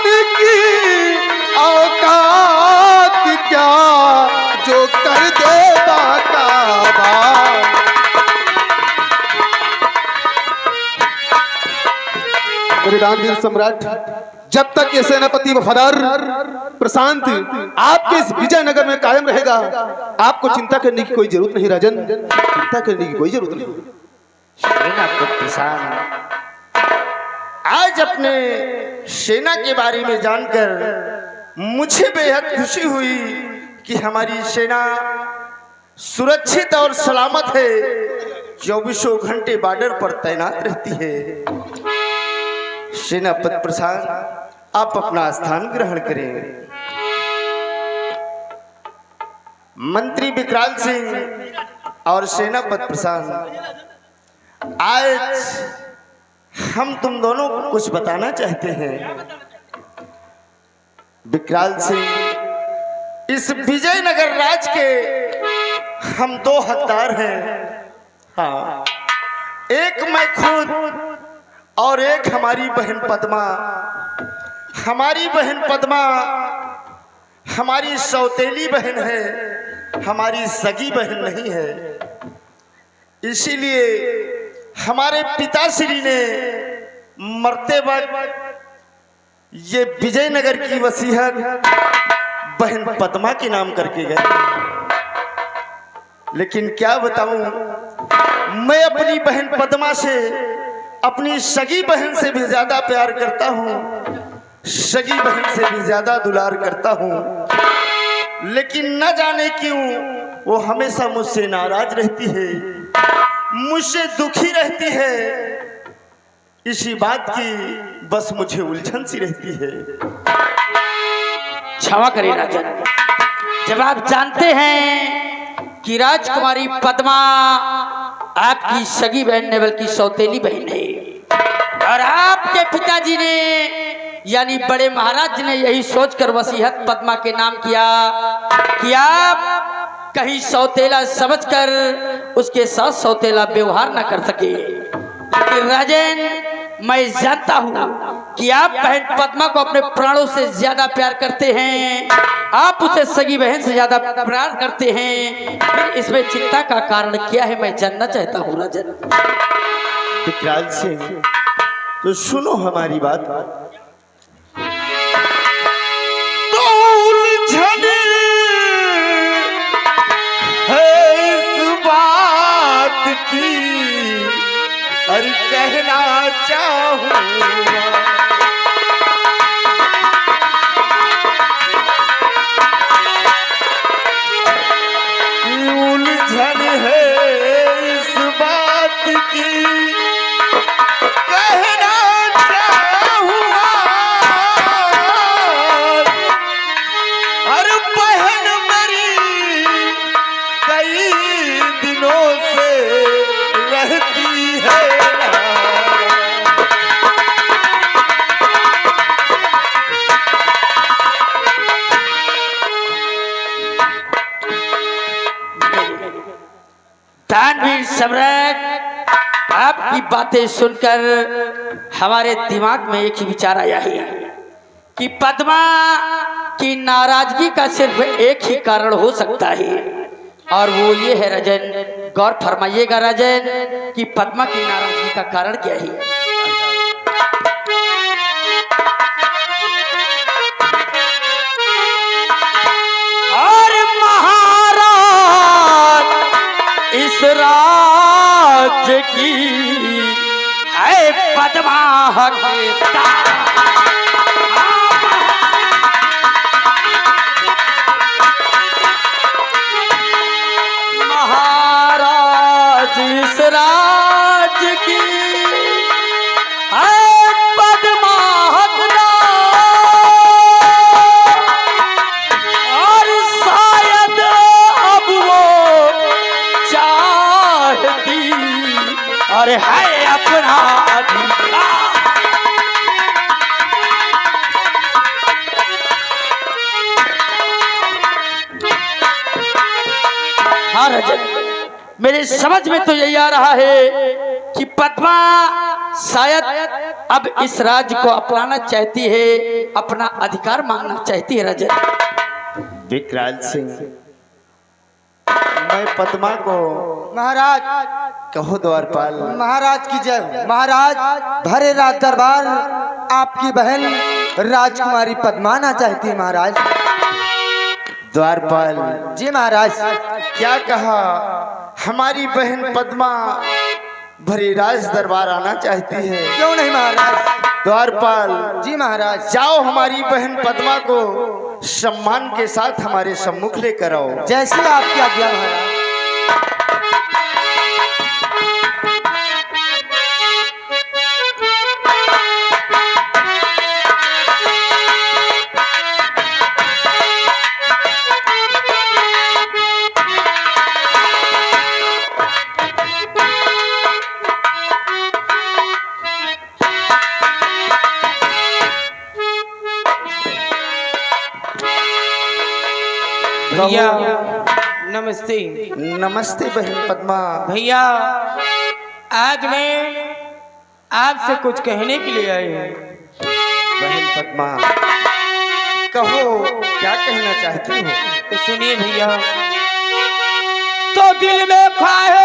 इंसान की औकात क्या जो कर दे बाकाबा। मेरे दानवीर सम्राट, जब तक ये सेनापति वफादार प्रशांत आपके इस विजयनगर में कायम रहेगा, आपको चिंता करने की कोई जरूरत नहीं राजन, चिंता करने की कोई जरूरत नहीं। सेनापति प्रशांत, आज अपने सेना के बारे में जानकर मुझे बेहद खुशी हुई कि हमारी सेना सुरक्षित और सलामत है, 24 घंटे बॉर्डर पर तैनात रहती है। सेनापति प्रशांत, आप अपना स्थान ग्रहण करें। मंत्री विकराल सिंह और सेनापति प्रशांत, आज हम तुम दोनों को कुछ बताना चाहते हैं। विकराल सिंह, इस विजयनगर राज के हम 2 हकदार हैं। हाँ, एक मैं खुद और एक हमारी बहन पद्मा। हमारी बहन पद्मा हमारी सौतेली बहन है, हमारी सगी बहन नहीं है। इसीलिए हमारे पिताश्री ने मरते वक्त ये विजयनगर की वसीयत बहन पद्मा के नाम करके गए। लेकिन क्या बताऊं, मैं अपनी बहन पद्मा से अपनी सगी बहन से भी ज्यादा प्यार करता हूँ, सगी बहन से भी ज्यादा दुलार करता हूँ। लेकिन न जाने क्यों वो हमेशा मुझसे नाराज रहती है, मुझसे दुखी रहती है। इसी बात की बस मुझे उलझन सी रहती है। क्षमा करें राजन, जब आप जानते हैं कि राजकुमारी पद्मा आपकी सगी बहन नहीं बल्कि सौतेली बहन है, और आपके पिताजी ने यानी बड़े महाराज ने यही सोचकर वसीयत पद्मा के नाम किया कि आप कहीं सौतेला समझकर उसके साथ सौतेला व्यवहार न कर सके। लेकिन राजन, मैं जानता हूँ कि आप बहन पद्मा को अपने प्राणों से ज्यादा प्यार करते हैं, आप उसे सगी बहन से ज्यादा प्यार करते हैं। फिर इसमें चिंता का कारण क्या है, मैं जानना चाहता हूँ राजन। विकराल सिंह, तो सुनो हमारी बात। तो उलझन है इस बात की, और कहना चाहूँगा उलझन है इस बात की, कहना चाहूँगा। और बहन मेरी कई दिनों से रहती है दानवीर सम्राट, आपकी बातें सुनकर हमारे दिमाग में एक ही विचार आया है कि पद्मा की नाराजगी का सिर्फ एक ही कारण हो सकता है, और वो ये है राजन, गौर फरमाइएगा राजन कि पद्मा की नाराजगी का कारण क्या है। और महाराज इस राज्य की है पद्मा हकदार। महाराज इस राज्य की है पद्मा हकदार, और शायद अब वो चाहती और है अपना अधिकार। हाँ राजन, मेरे समझ में तो यही आ रहा है कि पद्मा शायद अब इस राज्य को अपनाना चाहती है, अपना अधिकार मांगना चाहती है। राजन विकराल सिंह, मैं पद्मा को महाराज कहो द्वारपाल। महाराज की जय हो। महाराज भरे राज दरबार आपकी बहन राजकुमारी पद्माना चाहती है। महाराज द्वारपाल जी महाराज। क्या कहा? हमारी बहन पद्मा भरे राज दरबार आना चाहती है। क्यों नहीं महाराज? द्वारपाल जी महाराज। जाओ, हमारी बहन पद्मा को सम्मान के साथ हमारे सम्मुख लेकर आओ। जैसी आपकी आज्ञा महाराज। भैया नमस्ते। नमस्ते बहन पद्मा। भैया आज मैं आपसे कुछ कहने के लिए आई हूँ। बहन पद्मा कहो, क्या कहना चाहती हो? तो सुनिए भैया। तो दिल में ख्वाहिश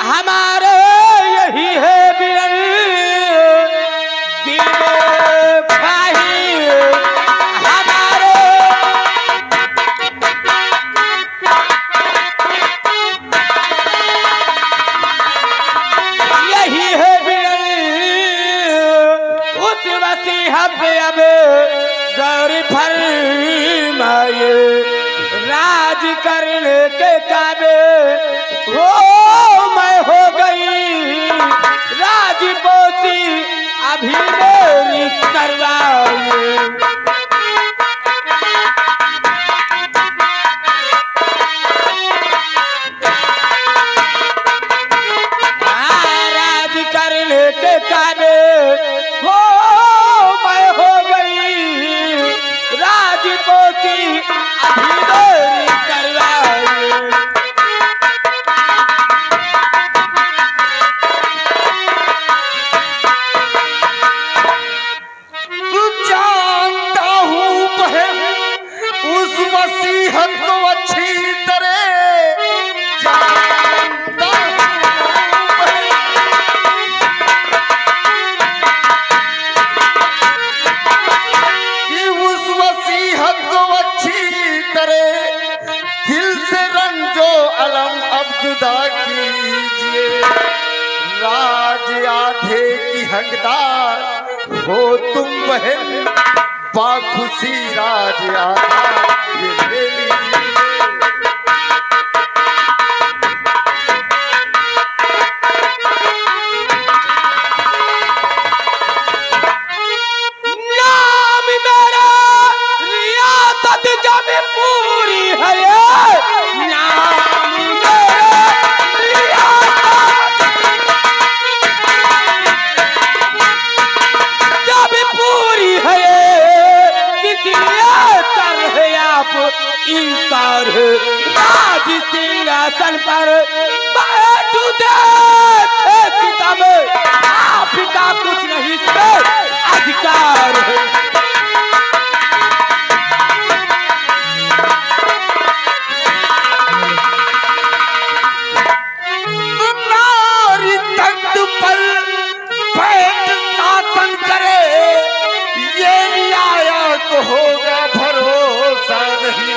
हमारे यही है बिरन, दिल में ख्वाहिश हमारे यही है बिरन, उस वसीहत पे अब गौरी फरमाए, राज करने के काबे हो मैं हो गई, राजपोती अभी मेरी करवाए। राज करने के काबे हो मैं हो गई, राजपोती अभी मेरी करवाए। जानता हूँ बहन उस वसीहत को अच्छी तरह, जानता हूँ बहन कि उस वसीहत को अच्छी तरह, दिल से रंजो अलम अब जुदा कीजिए, राज आधे की हकदार हो तुम बहन, बाखुशी राज आधा ये ले लीजिए। नाम मेरा रियासत जब पूरी है, नाम मेरा रियासत जब पूरी है, इसलिए कर है आप इनकार, राज सिंहासन पर बैठू देखे सितम, आपका कुछ नहीं से अधिकार है। नारी तख्त पर बैठ शासन करे, ये रियाया को होगा भरोसा नहीं,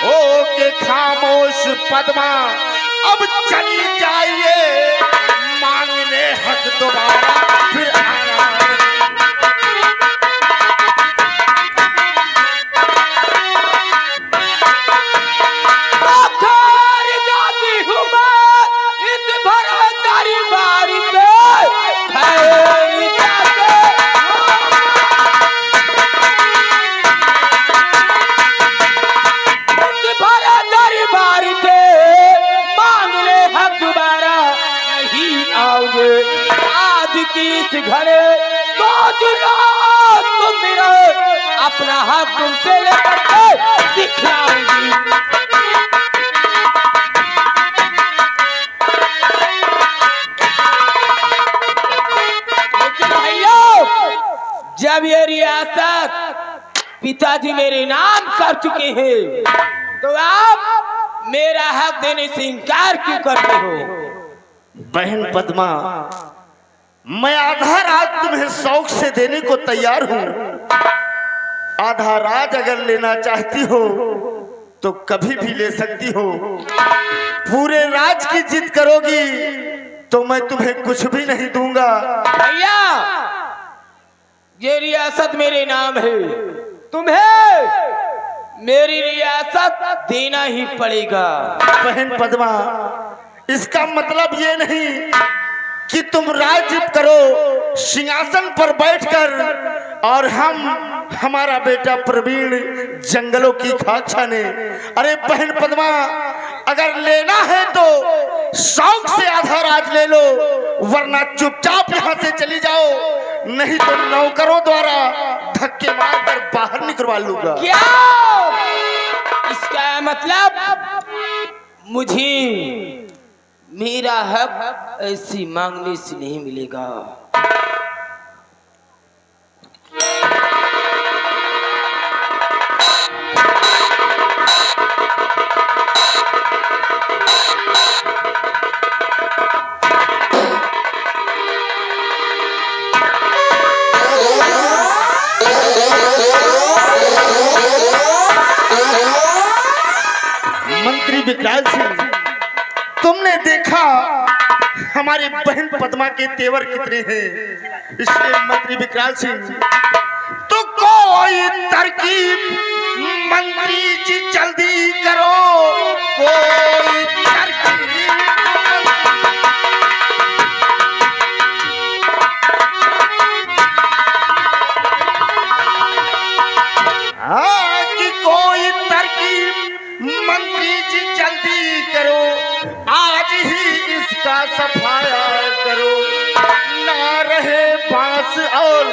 हो के खामोश पद्मा अब चली जाइए, मांगने हक दोबारा फिर आना नहीं। आखिर जाती हूँ मैं इस भरे दरबार से, खैर जाते इस भरे दरबार से, मांग ले हम दोबारा नहीं आओगे, आज की इस घड़े सोच लो तुम मेरा, अपना हक तुमसे लेकर के दिखलाऊंगी। जब ये रियासत पिताजी मेरे नाम कर चुके हैं तो आप मेरा हक देने से इनकार क्यों करते हो? बहन पद्मा, मैं आधा राज तुम्हें शौक से देने को तैयार हूं। आधा राज अगर लेना चाहती हो तो कभी भी ले सकती हो। पूरे राज की जिद करोगी तो मैं तुम्हें कुछ भी नहीं दूंगा। भैया, ये रियासत मेरे नाम है, तुम्हें मेरी रियासत देना ही पड़ेगा। बहन पद्मा, इसका मतलब ये नहीं कि तुम राज्य करो सिंहासन पर बैठकर और हमारा बेटा प्रवीण जंगलों की खाक छाने। अरे बहन पद्मा, अगर लेना है तो शौक से आधा राज ले लो, वरना चुपचाप यहाँ से चली जाओ, नहीं तो नौकरों द्वारा धक्के मारकर बाहर निकलवा लूंगा। क्या इसका मतलब मुझे मेरा हक ऐसी मांगने से नहीं मिलेगा? मंत्री विकराल सिंह, तुमने देखा हमारी बहन पद्मा के तेवर कितने हैं, इसलिए मंत्री विकराल सिंह तो कोई तरकीब मंत्री जी जल्दी करो, कोई तरकीब। हाँ, कि कोई तरकीब मंत्री जी जल्दी करो, आज ही इसका सफाया करो, ना रहे बांस और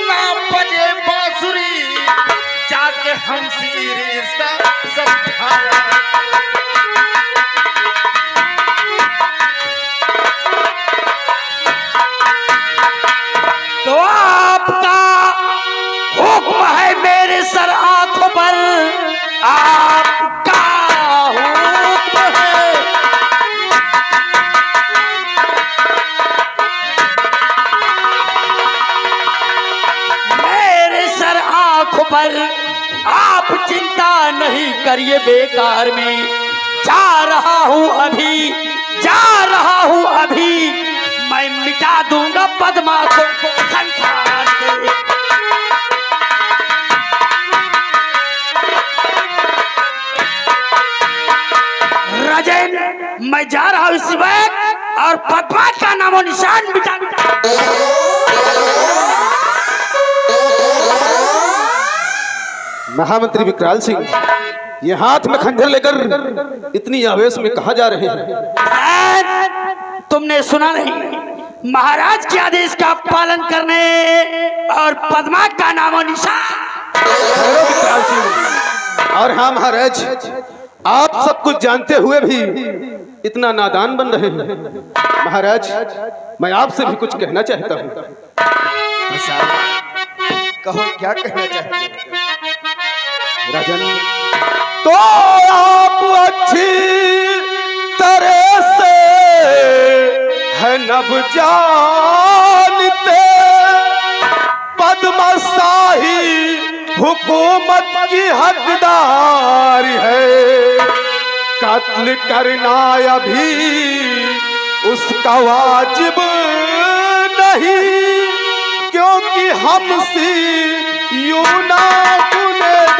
ना बजे बांसुरी, जाके हम सिर इसका सफाया। तो आपका हुक्म है मेरे सर आंखों पर, आपका हुक्म है। मेरे सर आंखों पर आप चिंता नहीं करिए, बेकार में जा रहा हूं अभी, जा रहा हूं अभी, मैं मिटा दूंगा पद्मा को संसार से। राजन, मैं जा रहा हूं इस वक्त और पद्मा का नामो निशान मिटा महामंत्री विकराल सिंह, ये हाथ में खंजर लेकर इतनी आवेश में कहा जा रहे हैं? तुमने सुना नहीं? महाराज के आदेश का पालन करने और पद्मा का नामो निशान। विकराल सिंह, और हाँ महाराज, आप सब कुछ जानते हुए भी इतना नादान बन रहे हैं। महाराज, मैं आपसे भी कुछ कहना चाहता हूँ। कहो, क्या कहना चाहते हैं? राजन, तो आप अच्छी तरह से है नब जानते, पद्मा शाही हुकूमत की हकदार है, कत्ल करना अभी उसका वाजिब नहीं, क्योंकि हमसे यूं ना गुनहगार